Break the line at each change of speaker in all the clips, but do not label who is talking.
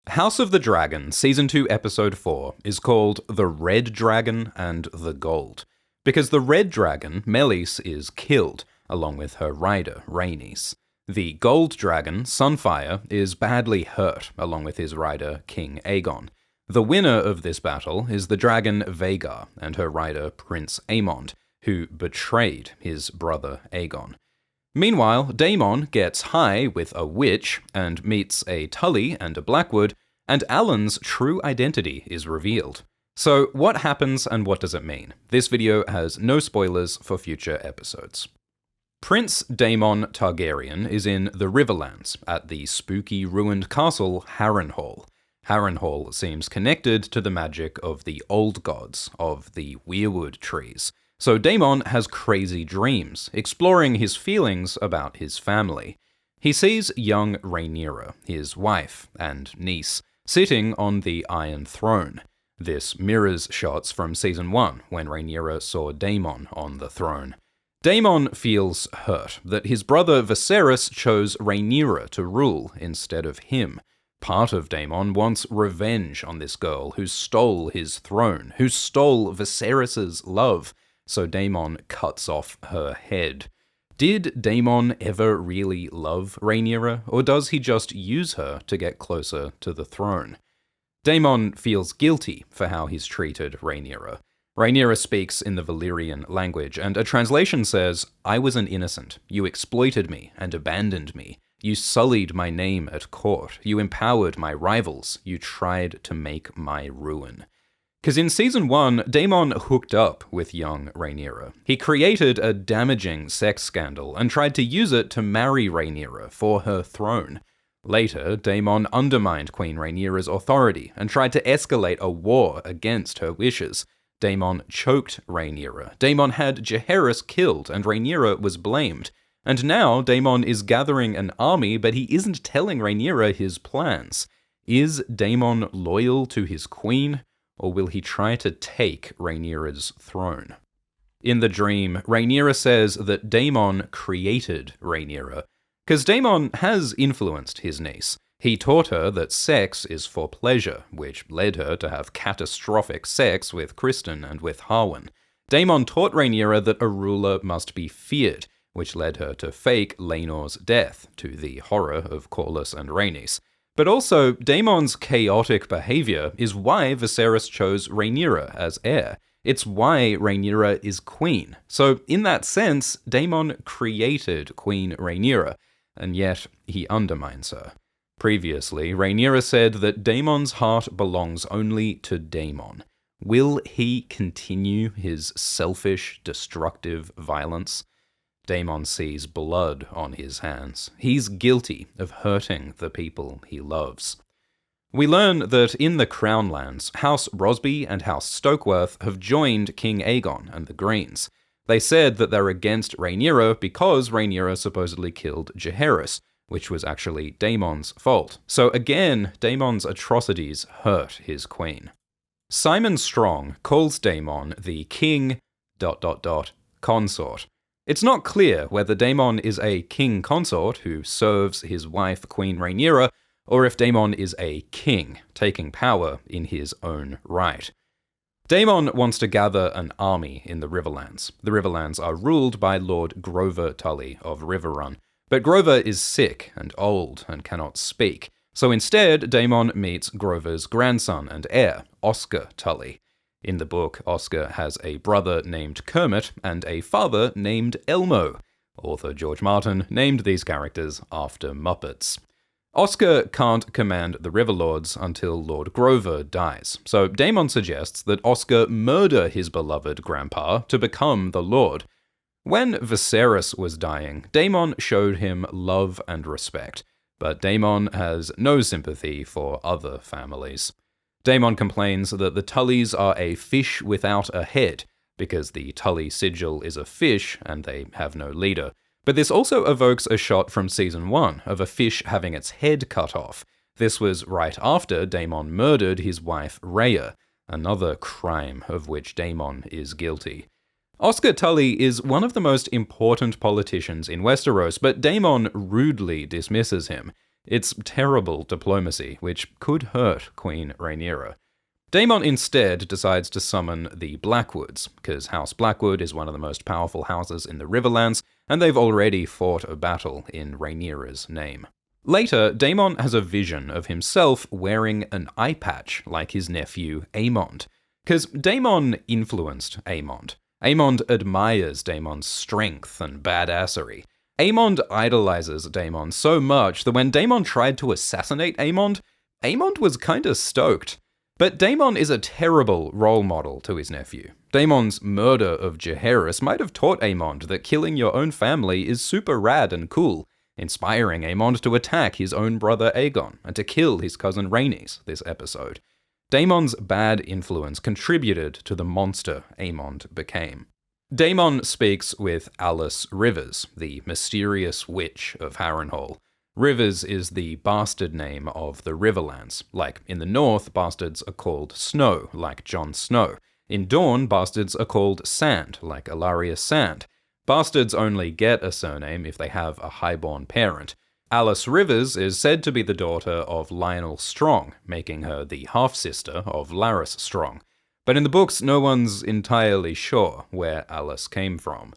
House of the Dragon, Season 2, Episode 4, is called The Red Dragon and the Gold, because the Red Dragon, Melis, is killed, along with her rider, Rhaenys. The Gold Dragon, Sunfire, is badly hurt, along with his rider, King Aegon. The winner of this battle is the dragon Vhagar and her rider, Prince Aemond, who betrayed his brother Aegon. Meanwhile, Daemon gets high with a witch and meets a Tully and a Blackwood, and Alan's true identity is revealed. So what happens and what does it mean? This video has no spoilers for future episodes. Prince Daemon Targaryen is in the Riverlands at the spooky ruined castle Harrenhal. Harrenhal seems connected to the magic of the old gods, of the weirwood trees. So Daemon has crazy dreams, exploring his feelings about his family. He sees young Rhaenyra, his wife and niece, sitting on the Iron Throne. This mirrors shots from Season 1, when Rhaenyra saw Daemon on the throne. Daemon feels hurt that his brother Viserys chose Rhaenyra to rule instead of him. Part of Daemon wants revenge on this girl who stole his throne, who stole Viserys' love. So Daemon cuts off her head. Did Daemon ever really love Rhaenyra, or does he just use her to get closer to the throne? Daemon feels guilty for how he's treated Rhaenyra. Rhaenyra speaks in the Valyrian language, and a translation says, "I was an innocent. You exploited me and abandoned me. You sullied my name at court. You empowered my rivals. You tried to make my ruin." Because in Season 1, Daemon hooked up with young Rhaenyra. He created a damaging sex scandal and tried to use it to marry Rhaenyra for her throne. Later, Daemon undermined Queen Rhaenyra's authority and tried to escalate a war against her wishes. Daemon choked Rhaenyra. Daemon had Jaehaerys killed and Rhaenyra was blamed. And now Daemon is gathering an army, but he isn't telling Rhaenyra his plans. Is Daemon loyal to his queen? Or will he try to take Rhaenyra's throne? In the dream, Rhaenyra says that Daemon created Rhaenyra, because Daemon has influenced his niece. He taught her that sex is for pleasure, which led her to have catastrophic sex with Criston and with Harwin. Daemon taught Rhaenyra that a ruler must be feared, which led her to fake Laenor's death, to the horror of Corlys and Rhaenys. But also, Daemon's chaotic behavior is why Viserys chose Rhaenyra as heir. It's why Rhaenyra is queen. So, in that sense, Daemon created Queen Rhaenyra, and yet he undermines her. Previously, Rhaenyra said that Daemon's heart belongs only to Daemon. Will he continue his selfish, destructive violence? Daemon sees blood on his hands. He's guilty of hurting the people he loves. We learn that in the Crownlands, House Rosby and House Stokeworth have joined King Aegon and the Greens. They said that they're against Rhaenyra because Rhaenyra supposedly killed Jaehaerys, which was actually Daemon's fault. So again, Daemon's atrocities hurt his queen. Simon Strong calls Daemon the king... consort. It's not clear whether Daemon is a king consort who serves his wife Queen Rhaenyra, or if Daemon is a king, taking power in his own right. Daemon wants to gather an army in the Riverlands. The Riverlands are ruled by Lord Grover Tully of Riverrun, but Grover is sick and old and cannot speak, so instead Daemon meets Grover's grandson and heir, Oscar Tully. In the book, Oscar has a brother named Kermit and a father named Elmo. Author George Martin named these characters after Muppets. Oscar can't command the Riverlords until Lord Grover dies, so Daemon suggests that Oscar murder his beloved grandpa to become the Lord. When Viserys was dying, Daemon showed him love and respect, but Daemon has no sympathy for other families. Daemon complains that the Tullys are a fish without a head, because the Tully sigil is a fish and they have no leader. But this also evokes a shot from Season 1 of a fish having its head cut off. This was right after Daemon murdered his wife Rhea, another crime of which Daemon is guilty. Oscar Tully is one of the most important politicians in Westeros, but Daemon rudely dismisses him. It's terrible diplomacy, which could hurt Queen Rhaenyra. Daemon instead decides to summon the Blackwoods, because House Blackwood is one of the most powerful houses in the Riverlands, and they've already fought a battle in Rhaenyra's name. Later, Daemon has a vision of himself wearing an eye patch like his nephew Aemond, because Daemon influenced Aemond. Aemond admires Daemon's strength and badassery. Aemond idolizes Daemon so much that when Daemon tried to assassinate Aemond, Aemond was kinda stoked. But Daemon is a terrible role model to his nephew. Daemon's murder of Jaehaerys might have taught Aemond that killing your own family is super rad and cool, inspiring Aemond to attack his own brother Aegon and to kill his cousin Rhaenys this episode. Daemon's bad influence contributed to the monster Aemond became. Daemon speaks with Alice Rivers, the mysterious witch of Harrenhal. Rivers is the bastard name of the Riverlands. Like in the north, bastards are called Snow, like Jon Snow. In Dorne, bastards are called Sand, like Ilaria Sand. Bastards only get a surname if they have a highborn parent. Alice Rivers is said to be the daughter of Lionel Strong, making her the half-sister of Larys Strong. But in the books, no one's entirely sure where Alice came from.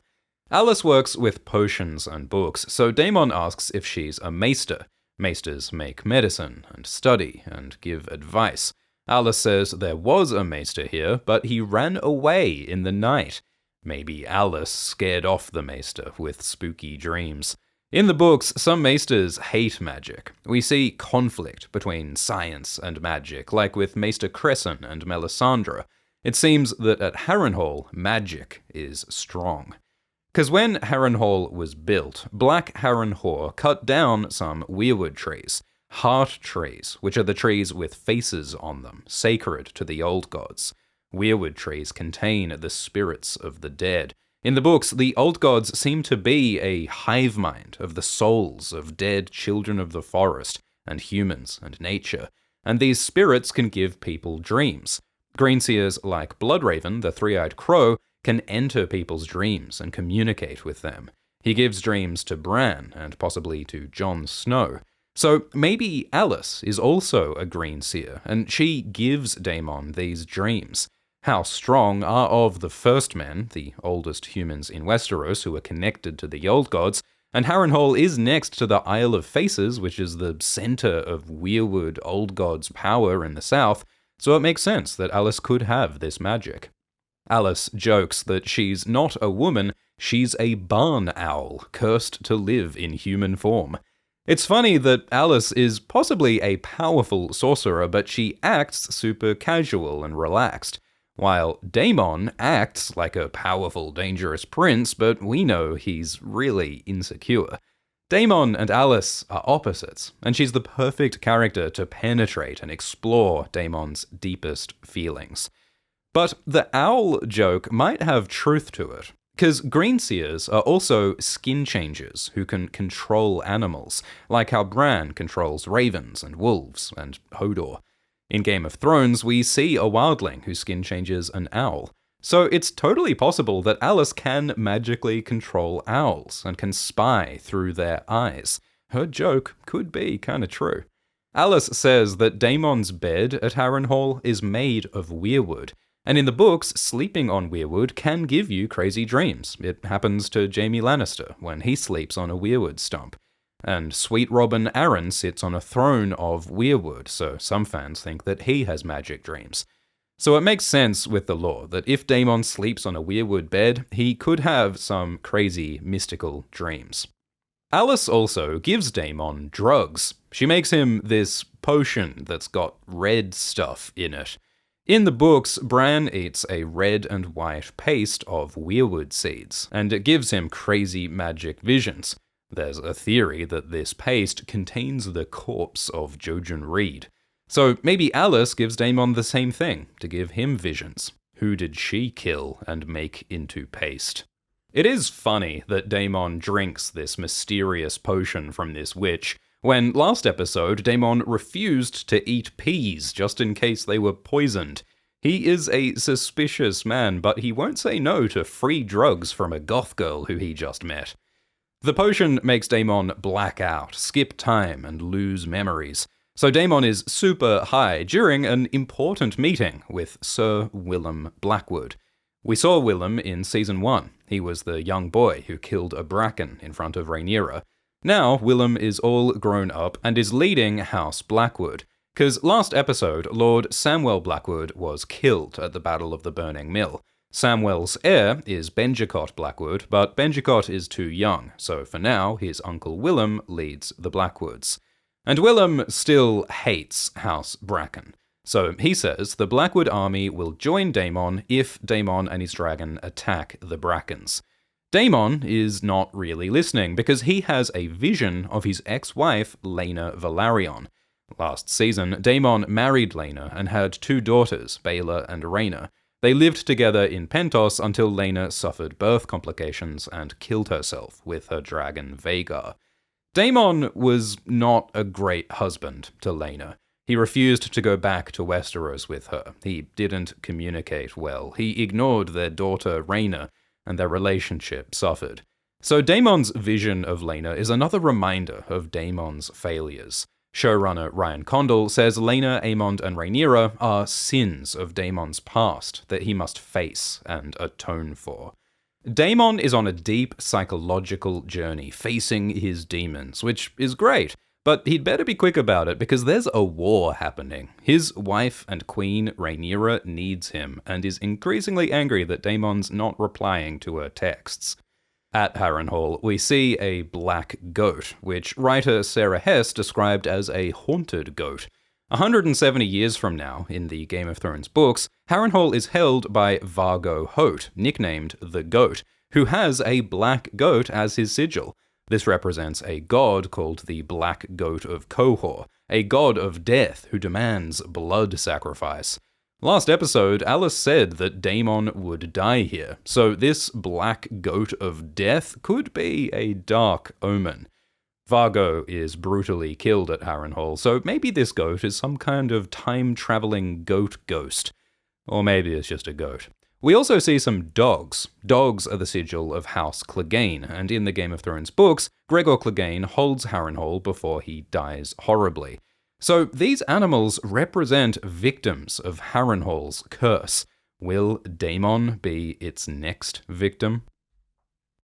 Alice works with potions and books, so Daemon asks if she's a maester. Maesters make medicine and study and give advice. Alice says there was a maester here, but he ran away in the night. Maybe Alice scared off the maester with spooky dreams. In the books, some maesters hate magic. We see conflict between science and magic, like with Maester Cresson and Melisandre. It seems that at Harrenhal, magic is strong. Because when Harrenhal was built, Black Harrenhal cut down some weirwood trees, heart trees, which are the trees with faces on them, sacred to the old gods. Weirwood trees contain the spirits of the dead. In the books, the old gods seem to be a hive mind of the souls of dead children of the forest, and humans and nature, and these spirits can give people dreams. Greenseers like Bloodraven, the three-eyed crow, can enter people's dreams and communicate with them. He gives dreams to Bran, and possibly to Jon Snow. So maybe Alice is also a Greenseer, and she gives Daemon these dreams. House Strong are of the First Men, the oldest humans in Westeros who are connected to the Old Gods, and Harrenhal is next to the Isle of Faces, which is the center of weirwood Old Gods' power in the south, so it makes sense that Alice could have this magic. Alice jokes that she's not a woman, she's a barn owl, cursed to live in human form. It's funny that Alice is possibly a powerful sorcerer, but she acts super casual and relaxed, while Daemon acts like a powerful, dangerous prince, but we know he's really insecure. Daemon and Alice are opposites, and she's the perfect character to penetrate and explore Daemon's deepest feelings. But the owl joke might have truth to it, because Greenseers are also skin changers who can control animals, like how Bran controls ravens and wolves and Hodor. In Game of Thrones, we see a wildling who skin changes an owl. So it's totally possible that Alice can magically control owls and can spy through their eyes. Her joke could be kinda true. Alice says that Daemon's bed at Harrenhal is made of weirwood, and in the books, sleeping on weirwood can give you crazy dreams. It happens to Jaime Lannister when he sleeps on a weirwood stump. And Sweet Robin Arryn sits on a throne of weirwood, so some fans think that he has magic dreams. So it makes sense with the lore that if Daemon sleeps on a weirwood bed, he could have some crazy mystical dreams. Alice also gives Daemon drugs. She makes him this potion that's got red stuff in it. In the books, Bran eats a red and white paste of weirwood seeds, and it gives him crazy magic visions. There's a theory that this paste contains the corpse of Jojen Reed. So maybe Alice gives Daemon the same thing, to give him visions. Who did she kill and make into paste? It is funny that Daemon drinks this mysterious potion from this witch, when last episode Daemon refused to eat peas just in case they were poisoned. He is a suspicious man, but he won't say no to free drugs from a goth girl who he just met. The potion makes Daemon black out, skip time, and lose memories. So Daemon is super high during an important meeting with Sir Willem Blackwood. We saw Willem in Season 1. He was the young boy who killed a bracken in front of Rhaenyra. Now, Willem is all grown up and is leading House Blackwood. Because last episode, Lord Samwell Blackwood was killed at the Battle of the Burning Mill. Samwell's heir is Benjicott Blackwood, but Benjicott is too young, so for now, his uncle Willem leads the Blackwoods. And Willem still hates House Bracken. So he says the Blackwood army will join Daemon if Daemon and his dragon attack the Brackens. Daemon is not really listening because he has a vision of his ex-wife, Laena Velaryon. Last season, Daemon married Laena and had 2 daughters, Baela and Rhaena. They lived together in Pentos until Laena suffered birth complications and killed herself with her dragon Vhagar. Daemon was not a great husband to Laena. He refused to go back to Westeros with her. He didn't communicate well. He ignored their daughter Rhaena, and their relationship suffered. So Daemon's vision of Laena is another reminder of Daemon's failures. Showrunner Ryan Condal says Laena, Aemond, and Rhaenyra are sins of Daemon's past that he must face and atone for. Daemon is on a deep psychological journey, facing his demons, which is great, but he'd better be quick about it because there's a war happening. His wife and queen, Rhaenyra, needs him and is increasingly angry that Daemon's not replying to her texts. At Harrenhal, we see a black goat, which writer Sarah Hess described as a haunted goat. 170 years from now, in the Game of Thrones books, Harrenhal is held by Vargo Hoat, nicknamed the Goat, who has a black goat as his sigil. This represents a god called the Black Goat of Qohor, a god of death who demands blood sacrifice. Last episode, Alice said that Daemon would die here, so this Black Goat of Death could be a dark omen. Vargo is brutally killed at Harrenhal, so maybe this goat is some kind of time-traveling goat ghost. Or maybe it's just a goat. We also see some dogs. Dogs are the sigil of House Clegane, and in the Game of Thrones books, Gregor Clegane holds Harrenhal before he dies horribly. So these animals represent victims of Harrenhal's curse. Will Daemon be its next victim?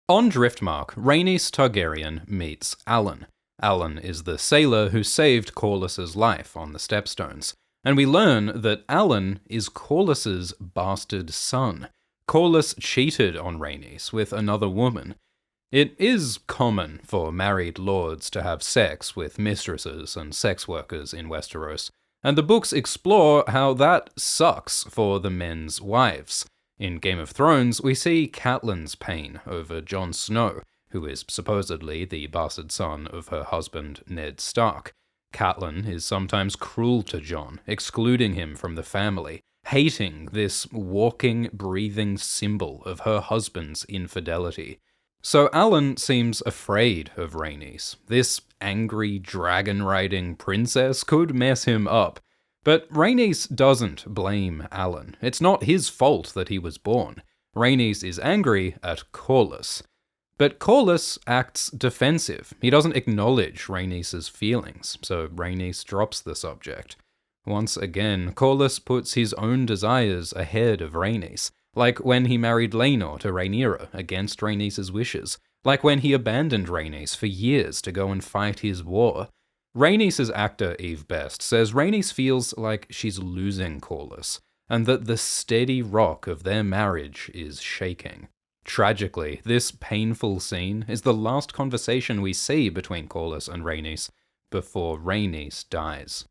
On Driftmark, Rhaenys Targaryen meets Alan. Alan is the sailor who saved Corlys's life on the Stepstones. And we learn that Alan is Corlys's bastard son. Corlys cheated on Rhaenys with another woman. It is common for married lords to have sex with mistresses and sex workers in Westeros, and the books explore how that sucks for the men's wives. In Game of Thrones, we see Catelyn's pain over Jon Snow, who is supposedly the bastard son of her husband Ned Stark. Catelyn is sometimes cruel to Jon, excluding him from the family, hating this walking, breathing symbol of her husband's infidelity. So Alan seems afraid of Rhaenys. This angry dragon-riding princess could mess him up. But Rhaenys doesn't blame Alan. It's not his fault that he was born. Rhaenys is angry at Corlys. But Corlys acts defensive. He doesn't acknowledge Rhaenys' feelings, so Rhaenys drops the subject. Once again, Corlys puts his own desires ahead of Rhaenys. Like when he married Laenor to Rhaenyra against Rhaenys' wishes, like when he abandoned Rhaenys for years to go and fight his war. Rhaenys' actor Eve Best says Rhaenys feels like she's losing Corlys, and that the steady rock of their marriage is shaking. Tragically, this painful scene is the last conversation we see between Corlys and Rhaenys before Rhaenys dies.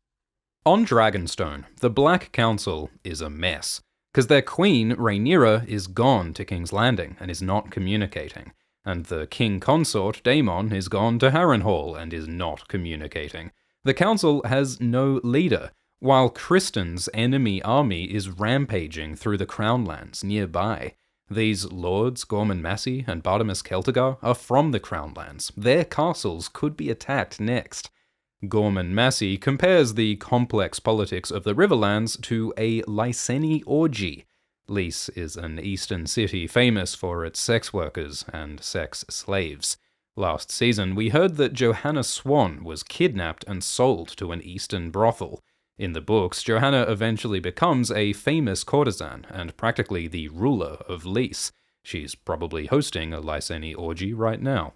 On Dragonstone, the Black Council is a mess. Because their queen, Rhaenyra, is gone to King's Landing and is not communicating, and the king consort, Daemon, is gone to Harrenhal and is not communicating. The council has no leader, while Kristen's enemy army is rampaging through the Crownlands nearby. These lords, Gorman Massey and Bartimus Celtigar, are from the Crownlands. Their castles could be attacked next. Gorman Massey compares the complex politics of the Riverlands to a Lyseni orgy. Lys is an eastern city famous for its sex workers and sex slaves. Last season, we heard that Johanna Swan was kidnapped and sold to an Eastern brothel. In the books, Johanna eventually becomes a famous courtesan and practically the ruler of Lys. She's probably hosting a Lyseni orgy right now.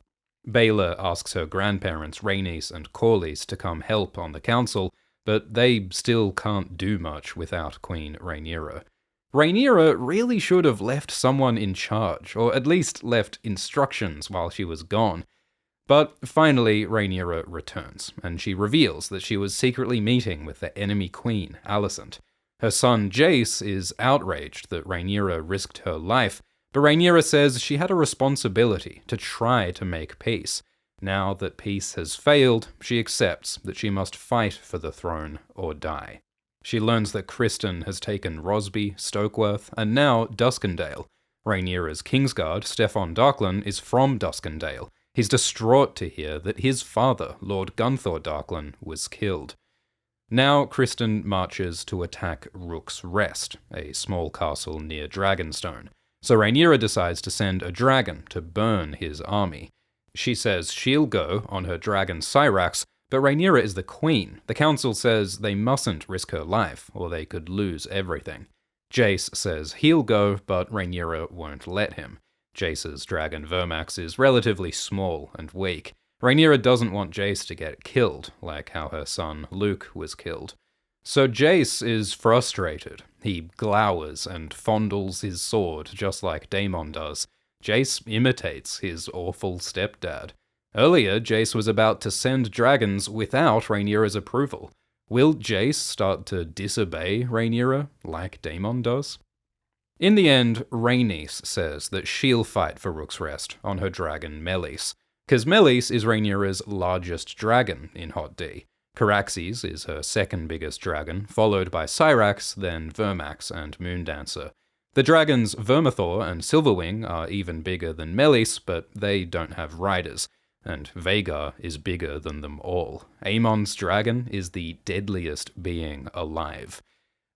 Baylor asks her grandparents Rhaenys and Corlys to come help on the council, but they still can't do much without Queen Rhaenyra. Rhaenyra really should have left someone in charge, or at least left instructions while she was gone. But finally, Rhaenyra returns, and she reveals that she was secretly meeting with the enemy queen, Alicent. Her son Jace is outraged that Rhaenyra risked her life, but Rhaenyra says she had a responsibility to try to make peace. Now that peace has failed, she accepts that she must fight for the throne or die. She learns that Criston has taken Rosby, Stokeworth, and now Duskendale. Rhaenyra's Kingsguard, Steffon Darklyn, is from Duskendale. He's distraught to hear that his father, Lord Gunthor Darklyn, was killed. Now Criston marches to attack Rook's Rest, a small castle near Dragonstone. So Rhaenyra decides to send a dragon to burn his army. She says she'll go on her dragon Syrax, but Rhaenyra is the queen. The council says they mustn't risk her life, or they could lose everything. Jace says he'll go, but Rhaenyra won't let him. Jace's dragon Vermax is relatively small and weak. Rhaenyra doesn't want Jace to get killed, like how her son Luke was killed. So Jace is frustrated. He glowers and fondles his sword just like Daemon does. Jace imitates his awful stepdad. Earlier, Jace was about to send dragons without Rhaenyra's approval. Will Jace start to disobey Rhaenyra, like Daemon does? In the end, Rhaenys says that she'll fight for Rook's Rest on her dragon Meleys, because Meleys is Rhaenyra's largest dragon in Hot D. Caraxes is her second biggest dragon, followed by Syrax, then Vermax and Moondancer. The dragons Vermithor and Silverwing are even bigger than Meleys, but they don't have riders. And Vhagar is bigger than them all. Aemon's dragon is the deadliest being alive.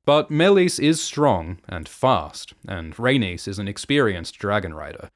But Meleys is strong and fast, and Rhaenys is an experienced dragon rider.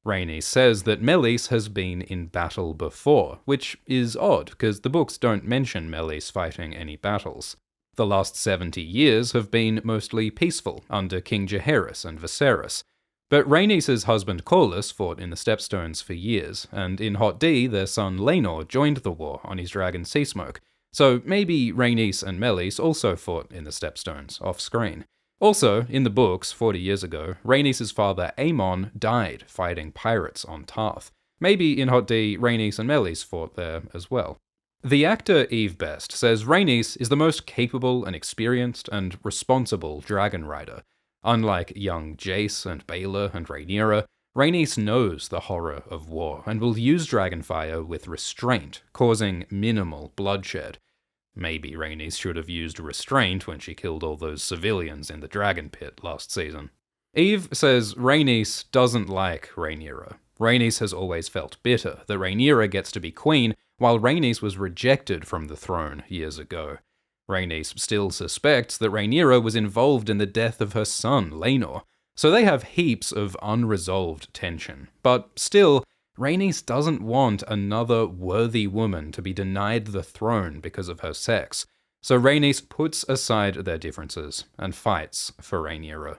Rhaenys says that Meleys has been in battle before, which is odd, because the books don't mention Meleys fighting any battles. The last 70 years have been mostly peaceful, under King Jaehaerys and Viserys. But Rhaenys' husband Corlys fought in the Stepstones for years, and in Hot D, their son Laenor joined the war on his dragon Seasmoke, so maybe Rhaenys and Meleys also fought in the Stepstones, off-screen. Also, in the books, 40 years ago, Rhaenys' father Aemon died fighting pirates on Tarth. Maybe in Hot D, Rhaenys and Meleys fought there as well. The actor Eve Best says Rhaenys is the most capable and experienced and responsible dragon rider. Unlike young Jace and Baelor and Rhaenyra, Rhaenys knows the horror of war and will use dragonfire with restraint, causing minimal bloodshed. Maybe Rhaenys should have used restraint when she killed all those civilians in the dragon pit last season. Eve says Rhaenys doesn't like Rhaenyra. Rhaenys has always felt bitter that Rhaenyra gets to be queen, while Rhaenys was rejected from the throne years ago. Rhaenys still suspects that Rhaenyra was involved in the death of her son, Laenor, so they have heaps of unresolved tension. But still, Rhaenys doesn't want another worthy woman to be denied the throne because of her sex, so Rhaenys puts aside their differences and fights for Rhaenyra.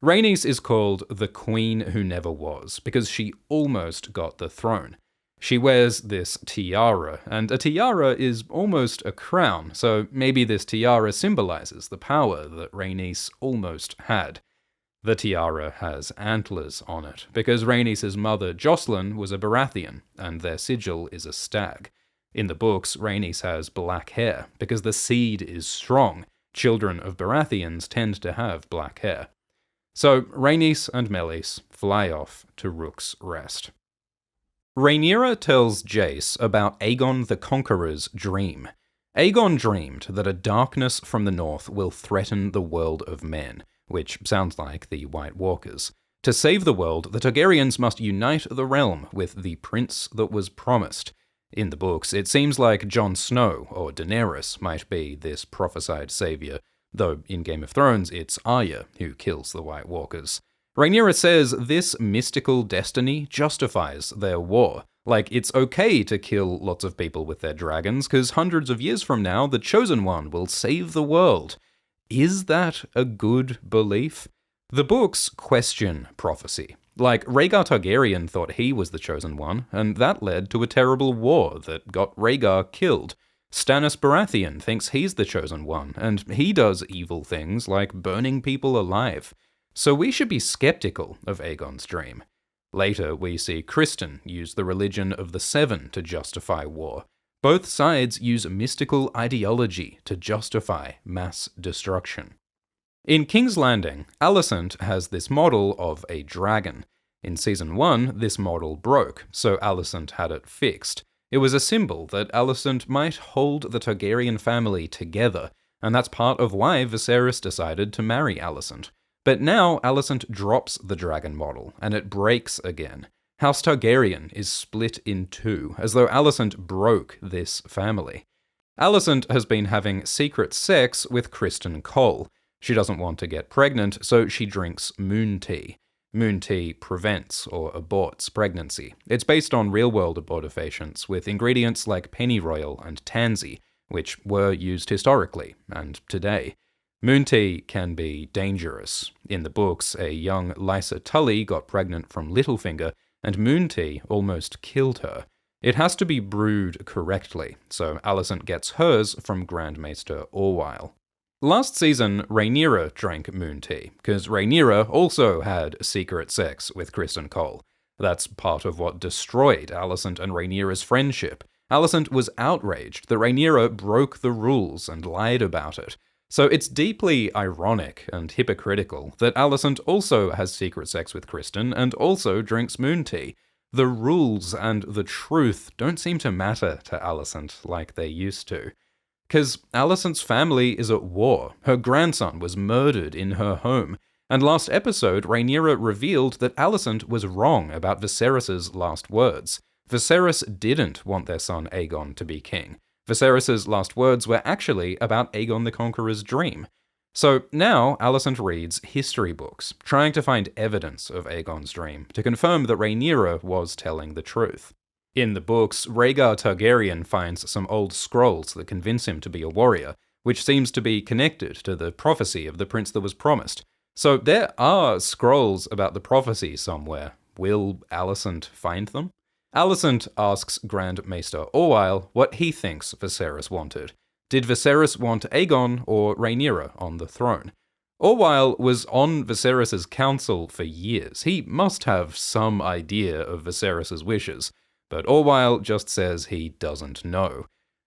Rhaenys is called the Queen Who Never Was, because she almost got the throne. She wears this tiara, and a tiara is almost a crown, so maybe this tiara symbolizes the power that Rhaenys almost had. The tiara has antlers on it, because Rhaenys' mother Jocelyn was a Baratheon, and their sigil is a stag. In the books, Rhaenys has black hair, because the seed is strong. Children of Baratheons tend to have black hair. So Rhaenys and Meleys fly off to Rook's Rest. Rhaenyra tells Jace about Aegon the Conqueror's dream. Aegon dreamed that a darkness from the north will threaten the world of men, which sounds like the White Walkers. To save the world, the Targaryens must unite the realm with the prince that was promised. In the books, it seems like Jon Snow or Daenerys might be this prophesied savior, though in Game of Thrones it's Arya who kills the White Walkers. Rhaenyra says this mystical destiny justifies their war, Like, it's okay to kill lots of people with their dragons, because hundreds of years from now, the Chosen One will save the world. Is that a good belief? The books question prophecy. Like, Rhaegar Targaryen thought he was the Chosen One, and that led to a terrible war that got Rhaegar killed. Stannis Baratheon thinks he's the Chosen One, and he does evil things like burning people alive. So we should be skeptical of Aegon's dream. Later, we see Criston use the religion of the Seven to justify war. Both sides use mystical ideology to justify mass destruction. In King's Landing, Alicent has this model of a dragon. In Season 1, this model broke, so Alicent had it fixed. It was a symbol that Alicent might hold the Targaryen family together, and that's part of why Viserys decided to marry Alicent. But now Alicent drops the dragon model, and it breaks again. House Targaryen is split in two, as though Alicent broke this family. Alicent has been having secret sex with Criston Cole. She doesn't want to get pregnant, so she drinks moon tea. Moon tea prevents or aborts pregnancy. It's based on real-world abortifacients with ingredients like pennyroyal and tansy, which were used historically and today. Moon tea can be dangerous. In the books, a young Lysa Tully got pregnant from Littlefinger, and moon tea almost killed her. It has to be brewed correctly, so Alicent gets hers from Grand Maester Orwyle. Last season, Rhaenyra drank moon tea, because Rhaenyra also had secret sex with Criston Cole. That's part of what destroyed Alicent and Rhaenyra's friendship. Alicent was outraged that Rhaenyra broke the rules and lied about it. So it's deeply ironic and hypocritical that Alicent also has secret sex with Criston and also drinks moon tea. The rules and the truth don't seem to matter to Alicent like they used to. Because Alicent's family is at war. Her grandson was murdered in her home. And last episode, Rhaenyra revealed that Alicent was wrong about Viserys' last words. Viserys didn't want their son Aegon to be king. Viserys' last words were actually about Aegon the Conqueror's dream. So now Alicent reads history books, trying to find evidence of Aegon's dream, to confirm that Rhaenyra was telling the truth. In the books, Rhaegar Targaryen finds some old scrolls that convince him to be a warrior, which seems to be connected to the prophecy of the prince that was promised. So there are scrolls about the prophecy somewhere. Will Alicent find them? Alicent asks Grand Maester Orwyle what he thinks Viserys wanted. Did Viserys want Aegon or Rhaenyra on the throne? Orwyle was on Viserys' council for years. He must have some idea of Viserys' wishes, but Orwyle just says he doesn't know.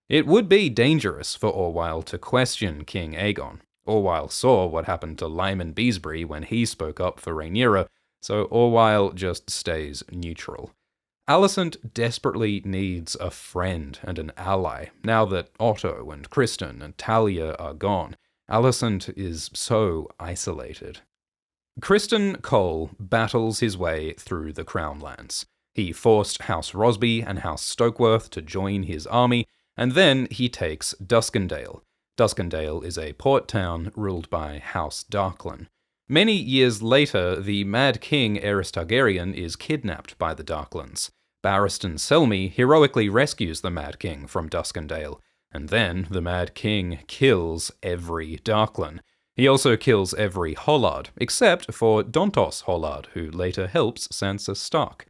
It would be dangerous for Orwyle to question King Aegon. Orwyle saw what happened to Lyman Beesbury when he spoke up for Rhaenyra, so Orwyle just stays neutral. Alicent desperately needs a friend and an ally, now that Otto and Criston and Talia are gone. Alicent is so isolated. Criston Cole battles his way through the Crown Lands. He forced House Rosby and House Stokeworth to join his army, and then he takes Duskendale. Duskendale is a port town ruled by House Darklyn. Many years later, the Mad King Aerys Targaryen is kidnapped by the Darklyns. Barristan Selmy heroically rescues the Mad King from Duskendale, and then the Mad King kills every Darklyn. He also kills every Hollard, except for Dontos Hollard, who later helps Sansa Stark.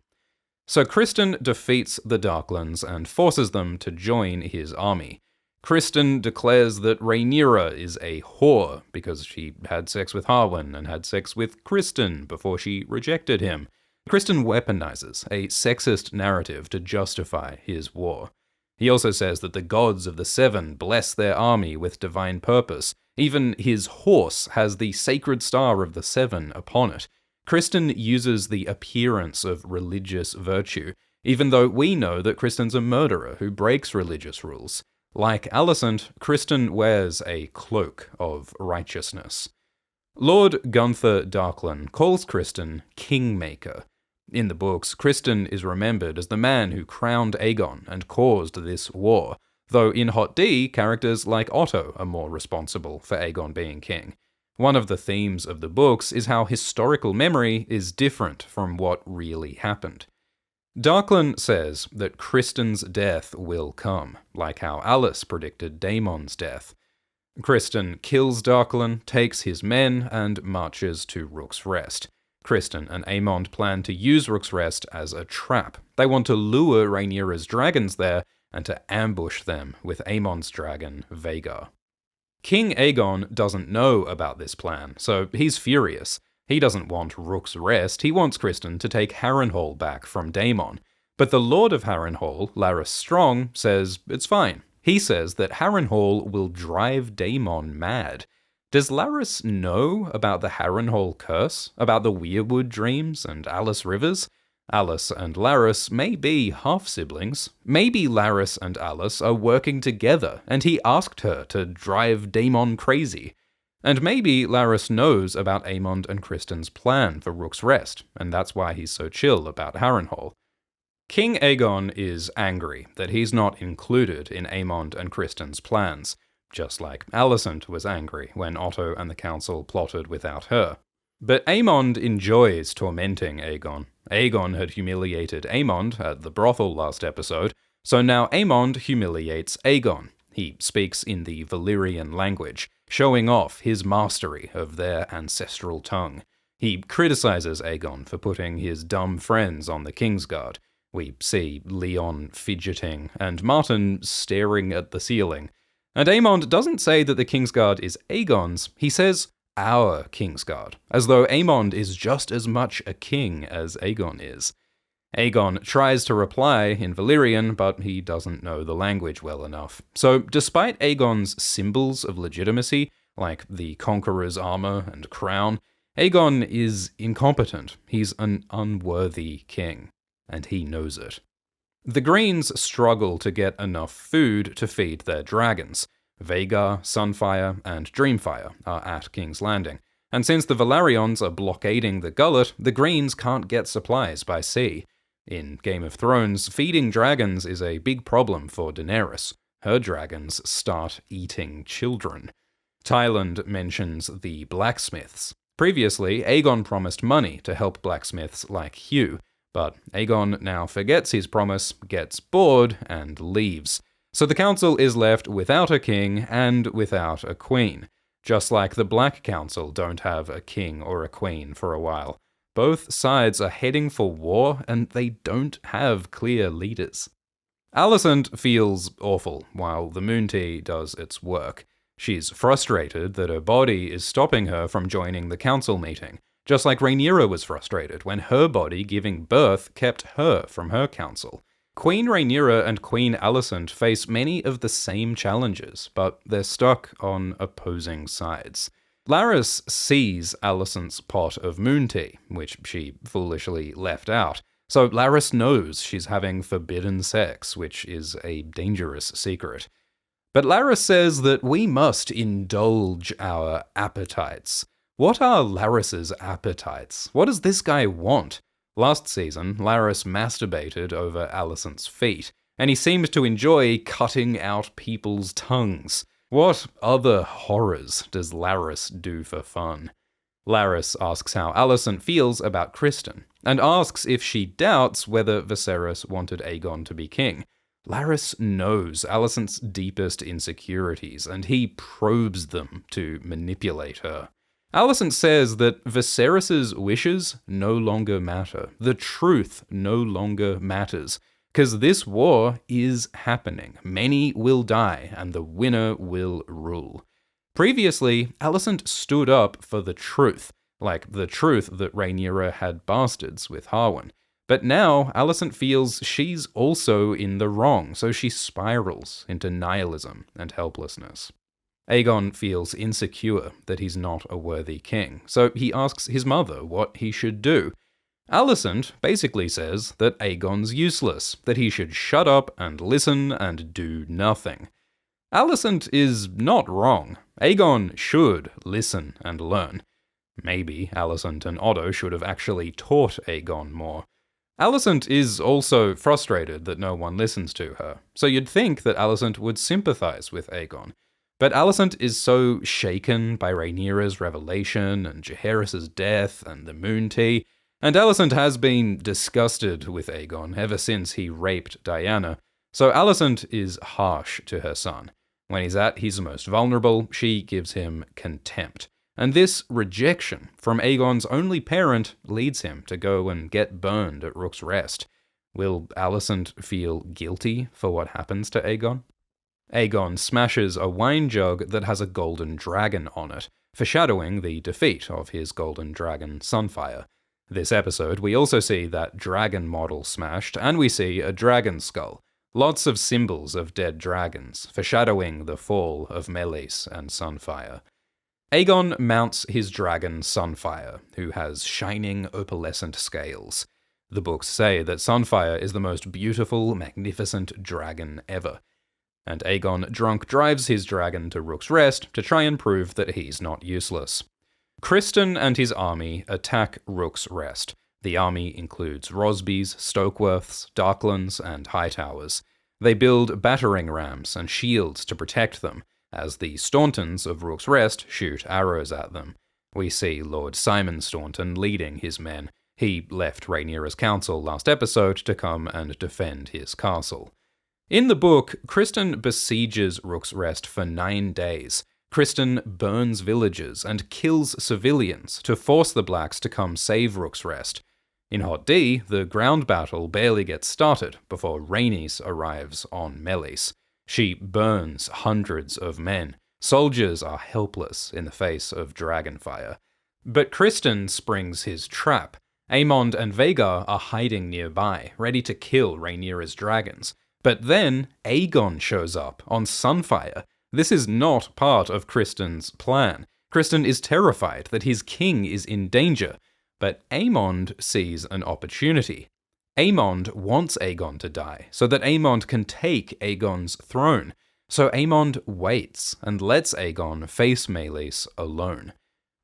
So Criston defeats the Darklyns and forces them to join his army. Criston declares that Rhaenyra is a whore because she had sex with Harwin and had sex with Criston before she rejected him. Criston weaponizes a sexist narrative to justify his war. He also says that the gods of the Seven bless their army with divine purpose. Even his horse has the sacred star of the Seven upon it. Criston uses the appearance of religious virtue, even though we know that Criston's a murderer who breaks religious rules. Like Alicent, Criston wears a cloak of righteousness. Lord Gunther Darklyn calls Criston Kingmaker. In the books, Criston is remembered as the man who crowned Aegon and caused this war, though in Hot D, characters like Otto are more responsible for Aegon being king. One of the themes of the books is how historical memory is different from what really happened. Darklyn says that Kristen's death will come, like how Alice predicted Daemon's death. Kristen kills Darklyn, takes his men, and marches to Rook's Rest. Kristen and Aemond plan to use Rook's Rest as a trap. They want to lure Rhaenyra's dragons there and to ambush them with Aemond's dragon, Vhagar. King Aegon doesn't know about this plan, so he's furious. He doesn't want Rook's Rest, he wants Kristen to take Harrenhal back from Daemon. But the Lord of Harrenhal, Larys Strong, says it's fine. He says that Harrenhal will drive Daemon mad. Does Larys know about the Harrenhal curse? About the Weirwood dreams and Alice Rivers? Alice and Larys may be half-siblings. Maybe Larys and Alice are working together, and he asked her to drive Daemon crazy. And maybe Larys knows about Aemond and Kristen's plan for Rook's Rest, and that's why he's so chill about Harrenhal. King Aegon is angry that he's not included in Aemond and Kristen's plans, just like Alicent was angry when Otto and the council plotted without her. But Aemond enjoys tormenting Aegon. Aegon had humiliated Aemond at the brothel last episode, so now Aemond humiliates Aegon. He speaks in the Valyrian language, showing off his mastery of their ancestral tongue. He criticizes Aegon for putting his dumb friends on the Kingsguard. We see Leon fidgeting and Martin staring at the ceiling. And Aemond doesn't say that the Kingsguard is Aegon's, he says our Kingsguard, as though Aemond is just as much a king as Aegon is. Aegon tries to reply in Valyrian, but he doesn't know the language well enough. So despite Aegon's symbols of legitimacy, like the Conqueror's armor and crown, Aegon is incompetent. He's an unworthy king, and he knows it. The Greens struggle to get enough food to feed their dragons. Vhagar, Sunfire, and Dreamfire are at King's Landing, and since the Velaryons are blockading the Gullet, the Greens can't get supplies by sea. In Game of Thrones, feeding dragons is a big problem for Daenerys. Her dragons start eating children. Tyland mentions the blacksmiths. Previously, Aegon promised money to help blacksmiths like Hugh, but Aegon now forgets his promise, gets bored, and leaves. So the council is left without a king and without a queen. Just like the Black Council don't have a king or a queen for a while. Both sides are heading for war, and they don't have clear leaders. Alicent feels awful while the Moon Tea does its work. She's frustrated that her body is stopping her from joining the council meeting, just like Rhaenyra was frustrated when her body giving birth kept her from her council. Queen Rhaenyra and Queen Alicent face many of the same challenges, but they're stuck on opposing sides. Larys sees Alicent's pot of moon tea, which she foolishly left out, so Larys knows she's having forbidden sex, which is a dangerous secret. But Larys says that we must indulge our appetites. What are Larys's appetites? What does this guy want? Last season, Larys masturbated over Alicent's feet, and he seemed to enjoy cutting out people's tongues. What other horrors does Larys do for fun? Larys asks how Alicent feels about Kristen, and asks if she doubts whether Viserys wanted Aegon to be king. Larys knows Alicent's deepest insecurities, and he probes them to manipulate her. Alicent says that Viserys' wishes no longer matter. The truth no longer matters. Because this war is happening. Many will die, and the winner will rule. Previously, Alicent stood up for the truth, like the truth that Rhaenyra had bastards with Harwin. But now, Alicent feels she's also in the wrong, so she spirals into nihilism and helplessness. Aegon feels insecure that he's not a worthy king, so he asks his mother what he should do. Alicent basically says that Aegon's useless, that he should shut up and listen and do nothing. Alicent is not wrong. Aegon should listen and learn. Maybe Alicent and Otto should have actually taught Aegon more. Alicent is also frustrated that no one listens to her, so you'd think that Alicent would sympathize with Aegon. But Alicent is so shaken by Rhaenyra's revelation and Jaehaerys' death and the Moon Tea, And Alicent has been disgusted with Aegon ever since he raped Diana, so Alicent is harsh to her son. When he's at his most vulnerable, she gives him contempt. And this rejection from Aegon's only parent leads him to go and get burned at Rook's Rest. Will Alicent feel guilty for what happens to Aegon? Aegon smashes a wine jug that has a golden dragon on it, foreshadowing the defeat of his golden dragon Sunfire. This episode, we also see that dragon model smashed, and we see a dragon skull. Lots of symbols of dead dragons, foreshadowing the fall of Meleys and Sunfire. Aegon mounts his dragon Sunfire, who has shining opalescent scales. The books say that Sunfire is the most beautiful, magnificent dragon ever. And Aegon drunk drives his dragon to Rook's Rest to try and prove that he's not useless. Criston and his army attack Rook's Rest. The army includes Rosbys, Stokeworths, Darklands, and Hightowers. They build battering rams and shields to protect them, as the Stauntons of Rook's Rest shoot arrows at them. We see Lord Simon Staunton leading his men. He left Rhaenyra's council last episode to come and defend his castle. In the book, Criston besieges Rook's Rest for 9 days. Criston burns villages and kills civilians to force the Blacks to come save Rook's Rest. In Hot D, the ground battle barely gets started before Rhaenys arrives on Meleys. She burns hundreds of men. Soldiers are helpless in the face of dragonfire. But Criston springs his trap. Aemond and Vhagar are hiding nearby, ready to kill Rhaenyra's dragons. But then Aegon shows up on Sunfire. This is not part of Criston's plan. Criston is terrified that his king is in danger, but Aemond sees an opportunity. Aemond wants Aegon to die, so that Aemond can take Aegon's throne. So Aemond waits and lets Aegon face Meleys alone.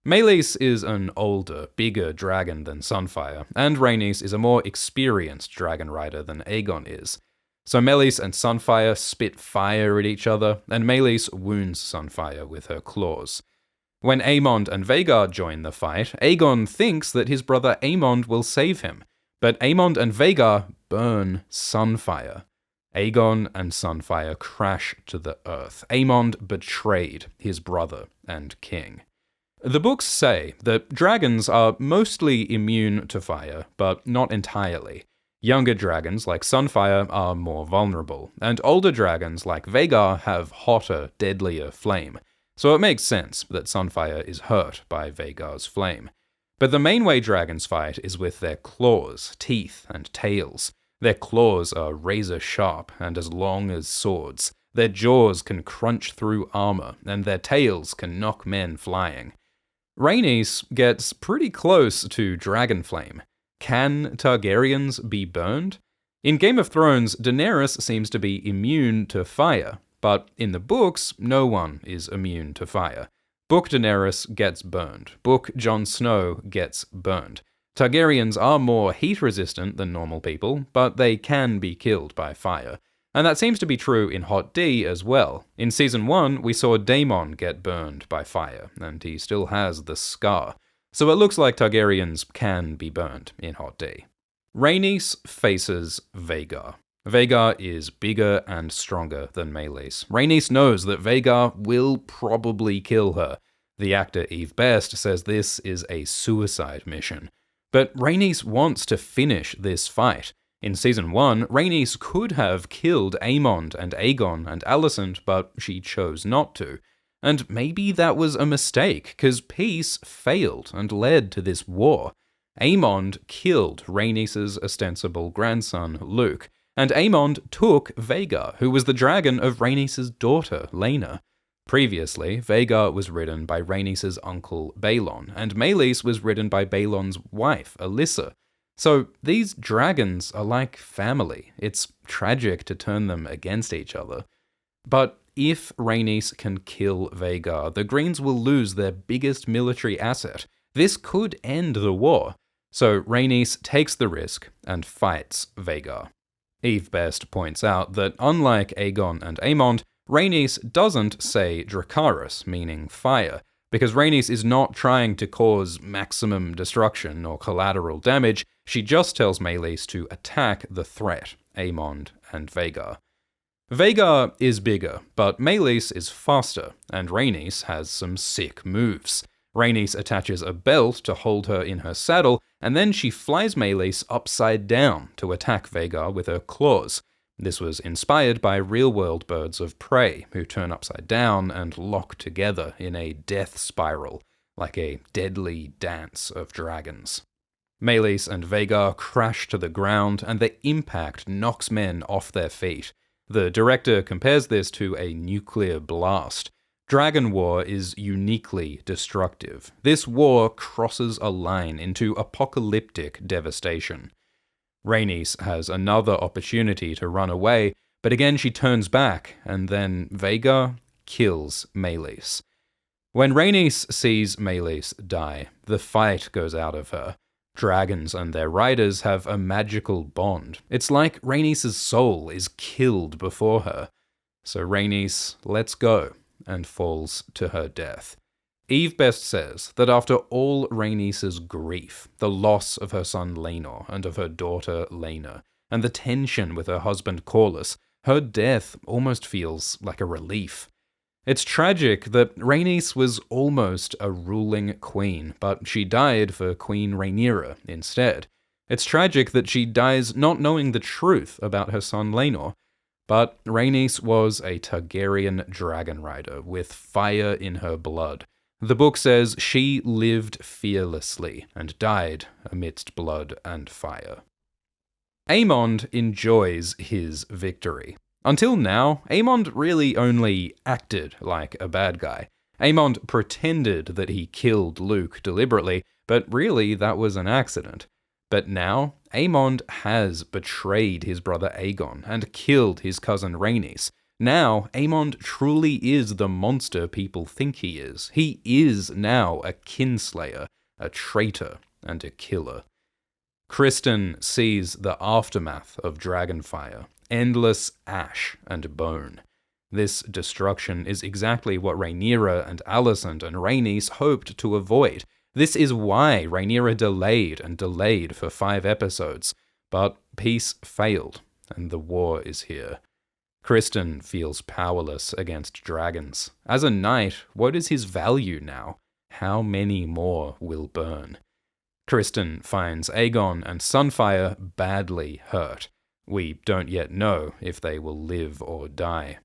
Meleys is an older, bigger dragon than Sunfire, and Rhaenys is a more experienced dragon rider than Aegon is. So Meleys and Sunfire spit fire at each other, and Meleys wounds Sunfire with her claws. When Aemond and Vhagar join the fight, Aegon thinks that his brother Aemond will save him, but Aemond and Vhagar burn Sunfire. Aegon and Sunfire crash to the earth. Aemond betrayed his brother and king. The books say that dragons are mostly immune to fire, but not entirely. Younger dragons like Sunfire are more vulnerable, and older dragons like Vhagar have hotter, deadlier flame, so it makes sense that Sunfire is hurt by Vhagar's flame. But the main way dragons fight is with their claws, teeth, and tails. Their claws are razor-sharp and as long as swords. Their jaws can crunch through armor, and their tails can knock men flying. Rhaenys gets pretty close to Dragonflame. Can Targaryens be burned? In Game of Thrones, Daenerys seems to be immune to fire, but in the books, no one is immune to fire. Book Daenerys gets burned. Book Jon Snow gets burned. Targaryens are more heat-resistant than normal people, but they can be killed by fire. And that seems to be true in Hot D as well. In Season 1, we saw Daemon get burned by fire, and he still has the scar. So it looks like Targaryens can be burned in Hot D. Rhaenys faces Vhagar. Vhagar is bigger and stronger than Meleys. Rhaenys knows that Vhagar will probably kill her. The actor Eve Best says this is a suicide mission. But Rhaenys wants to finish this fight. In Season 1, Rhaenys could have killed Aemond and Aegon and Alicent, but she chose not to. And maybe that was a mistake, because peace failed and led to this war. Aemond killed Rhaenys' ostensible grandson, Luke, and Aemond took Vhagar, who was the dragon of Rhaenys' daughter, Laena. Previously, Vhagar was ridden by Rhaenys' uncle, Balon, and Meleys was ridden by Balon's wife, Alyssa. So these dragons are like family. It's tragic to turn them against each other. But if Rhaenys can kill Vhagar, the Greens will lose their biggest military asset. This could end the war. So Rhaenys takes the risk and fights Vhagar. Eve Best points out that unlike Aegon and Aemond, Rhaenys doesn't say Dracarys, meaning fire, because Rhaenys is not trying to cause maximum destruction or collateral damage, she just tells Meleys to attack the threat, Aemond and Vhagar. Vhagar is bigger, but Meleys is faster, and Rhaenys has some sick moves. Rhaenys attaches a belt to hold her in her saddle, and then she flies Meleys upside down to attack Vhagar with her claws. This was inspired by real-world birds of prey, who turn upside down and lock together in a death spiral, like a deadly dance of dragons. Meleys and Vhagar crash to the ground, and the impact knocks men off their feet. The director compares this to a nuclear blast. Dragon War is uniquely destructive. This war crosses a line into apocalyptic devastation. Rhaenys has another opportunity to run away, but again she turns back, and then Vhagar kills Meleys. When Rhaenys sees Meleys die, the fight goes out of her. Dragons and their riders have a magical bond. It's like Rhaenys' soul is killed before her. So Rhaenys lets go and falls to her death. Eve Best says that after all Rhaenys' grief, the loss of her son Laenor and of her daughter Laena, and the tension with her husband Corlys, her death almost feels like a relief. It's tragic that Rhaenys was almost a ruling queen, but she died for Queen Rhaenyra instead. It's tragic that she dies not knowing the truth about her son Laenor, but Rhaenys was a Targaryen dragon rider with fire in her blood. The book says she lived fearlessly and died amidst blood and fire. Aemond enjoys his victory. Until now, Aemond really only acted like a bad guy. Aemond pretended that he killed Luke deliberately, but really that was an accident. But now, Aemond has betrayed his brother Aegon and killed his cousin Rhaenys. Now, Aemond truly is the monster people think he is. He is now a kinslayer, a traitor, and a killer. Criston sees the aftermath of Dragonfire, endless ash and bone. This destruction is exactly what Rhaenyra and Alicent and Rhaenys hoped to avoid. This is why Rhaenyra delayed for 5 episodes, but peace failed, and the war is here. Criston feels powerless against dragons. As a knight, what is his value now? How many more will burn? Criston finds Aegon and Sunfire badly hurt. We don't yet know if they will live or die.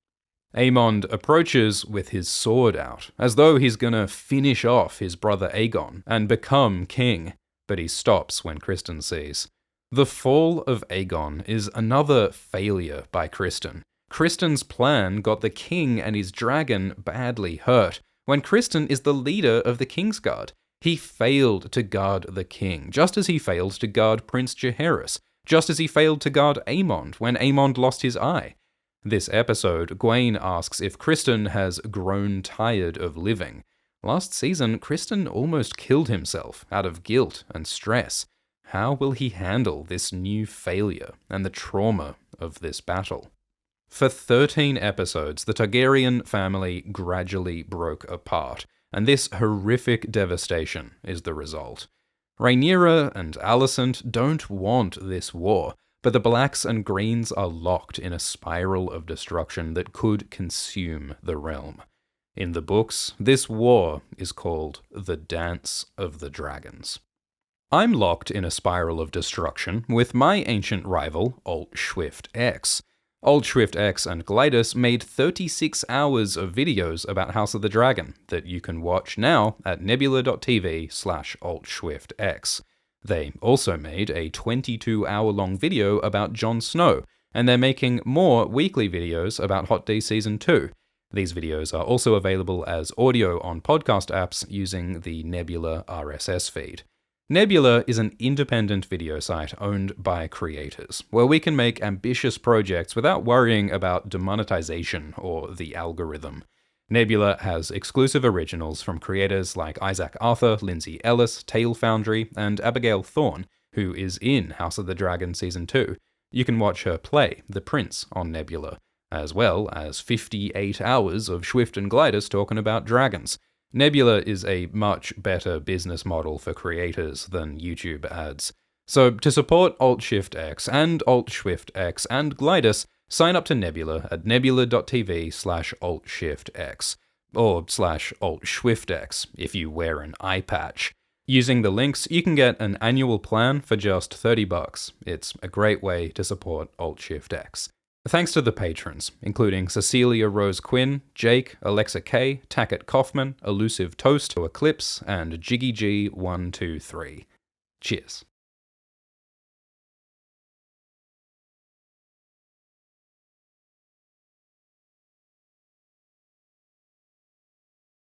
Aemond approaches with his sword out, as though he's gonna finish off his brother Aegon and become king, but he stops when Criston sees. The fall of Aegon is another failure by Criston. Criston's plan got the king and his dragon badly hurt, when Criston is the leader of the Kingsguard. He failed to guard the king, just as he failed to guard Prince Jaehaerys, just as he failed to guard Aemond when Aemond lost his eye. This episode, Gwaine asks if Criston has grown tired of living. Last season, Criston almost killed himself out of guilt and stress. How will he handle this new failure and the trauma of this battle? For 13 episodes, the Targaryen family gradually broke apart, and this horrific devastation is the result. Rhaenyra and Alicent don't want this war, but the Blacks and Greens are locked in a spiral of destruction that could consume the realm. In the books, this war is called the Dance of the Dragons. I'm locked in a spiral of destruction with my ancient rival, Alt Schwift X. Alt Schwift X and Glidus made 36 hours of videos about House of the Dragon that you can watch now at nebula.tv/AltSwiftX. They also made a 22-hour-long video about Jon Snow, and they're making more weekly videos about Hot D Season 2. These videos are also available as audio on podcast apps using the Nebula RSS feed. Nebula is an independent video site owned by creators, where we can make ambitious projects without worrying about demonetization or the algorithm. Nebula has exclusive originals from creators like Isaac Arthur, Lindsay Ellis, Tale Foundry, and Abigail Thorne, who is in House of the Dragon Season 2. You can watch her play the Prince on Nebula, as well as 58 hours of Schwift and Glidus talking about dragons. Nebula is a much better business model for creators than YouTube ads. So to support Alt-Shift-X and Alt-Shift-X and Glidus, sign up to Nebula at nebula.tv/Alt-Shift-X, or /Alt-Shift-X if you wear an eye patch. Using the links, you can get an annual plan for just $30. It's a great way to support Alt-Shift-X. Thanks to the patrons, including Cecilia Rose Quinn, Jake, Alexa K, Tackett Coffman, Elusive Toast, Eclipse, and Jiggy G123. Cheers.